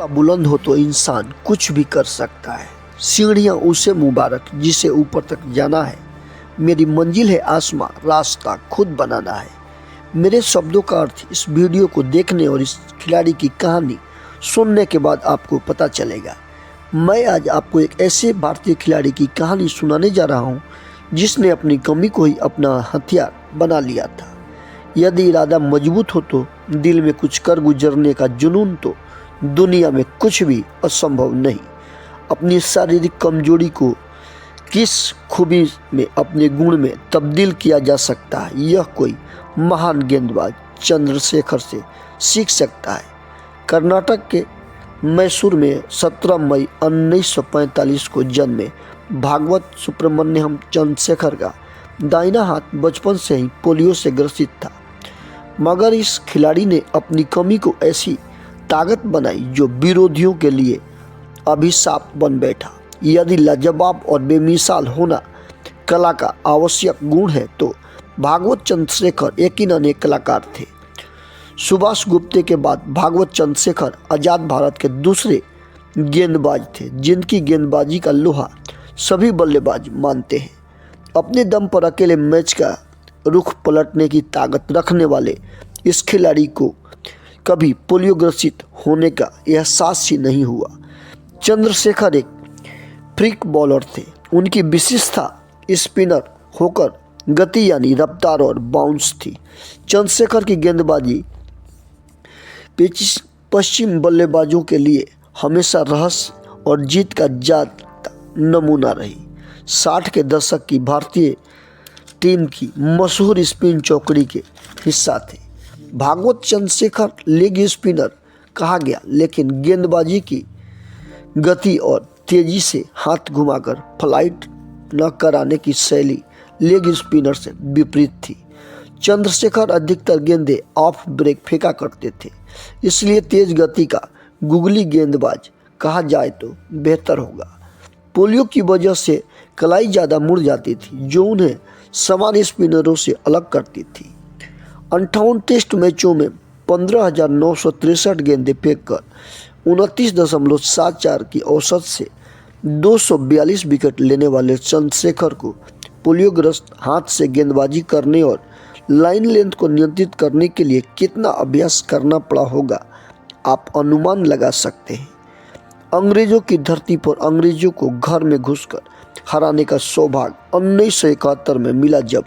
हौसला बुलंद हो तो इंसान कुछ भी कर सकता है। सीढ़ियाँ उसे मुबारक जिसे ऊपर तक जाना है। मेरी मंजिल है आसमां, रास्ता खुद बनाना है। मेरे शब्दों का अर्थ इस वीडियो को देखने और इस खिलाड़ी की कहानी सुनने के बाद आपको पता चलेगा। मैं आज आपको एक ऐसे भारतीय खिलाड़ी की कहानी सुनाने जा रहा हूँ जिसने अपनी कमी को ही अपना हथियार बना लिया था। यदि इरादा मजबूत हो तो दिल में कुछ कर गुजरने का जुनून तो दुनिया में कुछ भी असंभव नहीं। अपनी शारीरिक कमजोरी को किस खूबी में अपने गुण में तब्दील किया जा सकता है, यह कोई महान गेंदबाज चंद्रशेखर से सीख सकता है। कर्नाटक के मैसूर में 17 मई 1945 को जन्मे भागवत सुब्रमण्यम चंद्रशेखर का दाहिना हाथ बचपन से ही पोलियो से ग्रसित था, मगर इस खिलाड़ी ने अपनी कमी को ऐसी ताकत बनाई जो विरोधियों के लिए अभिशाप बन बैठा। यदि लाजवाब और बेमिसाल होना कला का आवश्यक गुण है तो भागवत चंद्रशेखर यकीनन एक कलाकार थे। सुभाष गुप्ते के बाद भागवत चंद्रशेखर आज़ाद भारत के दूसरे गेंदबाज थे जिनकी गेंदबाजी का लोहा सभी बल्लेबाज मानते हैं। अपने दम पर अकेले मैच का रुख पलटने की ताकत रखने वाले इस खिलाड़ी को कभी पोलियो ग्रसित होने का एहसास ही नहीं हुआ। चंद्रशेखर एक फ्रीक बॉलर थे। उनकी विशेषता स्पिनर होकर गति यानी रफ्तार और बाउंस थी। चंद्रशेखर की गेंदबाजी पश्चिम बल्लेबाजों के लिए हमेशा रहस्य और जीत का जाता नमूना रही। 60 के दशक की भारतीय टीम की मशहूर स्पिन चौकड़ी के हिस्सा थे। भागवत चंद्रशेखर लेग स्पिनर कहा गया, लेकिन गेंदबाजी की गति और तेजी से हाथ घुमाकर फ्लाइट न कराने की शैली लेग स्पिनर से विपरीत थी। चंद्रशेखर अधिकतर गेंदें ऑफ ब्रेक फेंका करते थे, इसलिए तेज गति का गुगली गेंदबाज कहा जाए तो बेहतर होगा। पोलियो की वजह से कलाई ज़्यादा मुड़ जाती थी जो उन्हें सामान्य स्पिनरों से अलग करती थी। 58 टेस्ट मैचों में 15,963 गेंदें फेंककर 29.74 की औसत से 242 विकेट लेने वाले चंद्रशेखर को पोलियोग्रस्त हाथ से गेंदबाजी करने और लाइन लेंथ को नियंत्रित करने के लिए कितना अभ्यास करना पड़ा होगा, आप अनुमान लगा सकते हैं। अंग्रेजों की धरती पर अंग्रेजों को घर में घुसकर हराने का सौभाग्य 1971 में मिला जब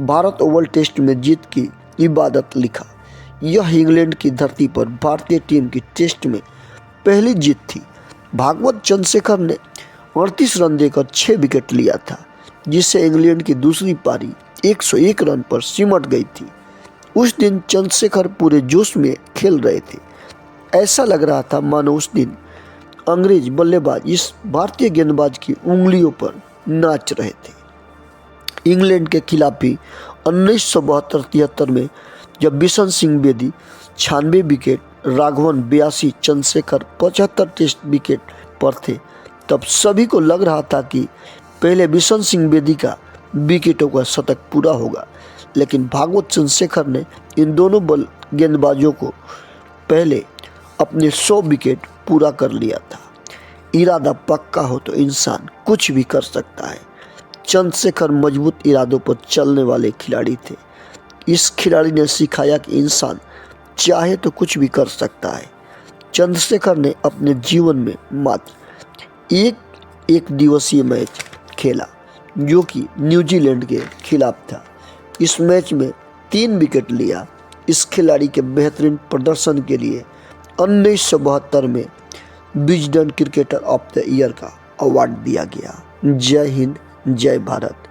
भारत ओवल टेस्ट में जीत की इबादत लिखा। यह इंग्लैंड की धरती पर भारतीय टीम की टेस्ट में पहली जीत थी। भागवत चंद्रशेखर ने 38 रन देकर 6 विकेट लिया था, जिससे इंग्लैंड की दूसरी पारी 101 रन पर सिमट गई थी। उस दिन चंद्रशेखर पूरे जोश में खेल रहे थे। ऐसा लग रहा था मानो उस दिन अंग्रेज बल्लेबाज इस भारतीय गेंदबाज की उंगलियों पर नाच रहे थे। इंग्लैंड के खिलाफ ही 1972-73 में जब Bishan Singh Bedi 96 wicket, Raghavan 82, Chandrasekhar 75 test wicket पर थे, तब सभी को लग रहा था कि पहले बिशन सिंह बेदी का विकेटों का शतक पूरा होगा, लेकिन भागवत चंद्रशेखर ने इन दोनों गेंदबाजों को पहले अपने 100 विकेट पूरा कर लिया था। इरादा पक्का हो तो इंसान कुछ भी कर सकता है। चंद्रशेखर मजबूत इरादों पर चलने वाले खिलाड़ी थे। इस खिलाड़ी ने सिखाया कि इंसान चाहे तो कुछ भी कर सकता है। चंद्रशेखर ने अपने जीवन में मात्र एक दिवसीय मैच खेला जो कि न्यूजीलैंड के खिलाफ था। इस मैच में 3 विकेट लिया। इस खिलाड़ी के बेहतरीन प्रदर्शन के लिए 1972 में Wisden cricketer of the year का अवार्ड दिया गया। जय हिंद, जय भारत।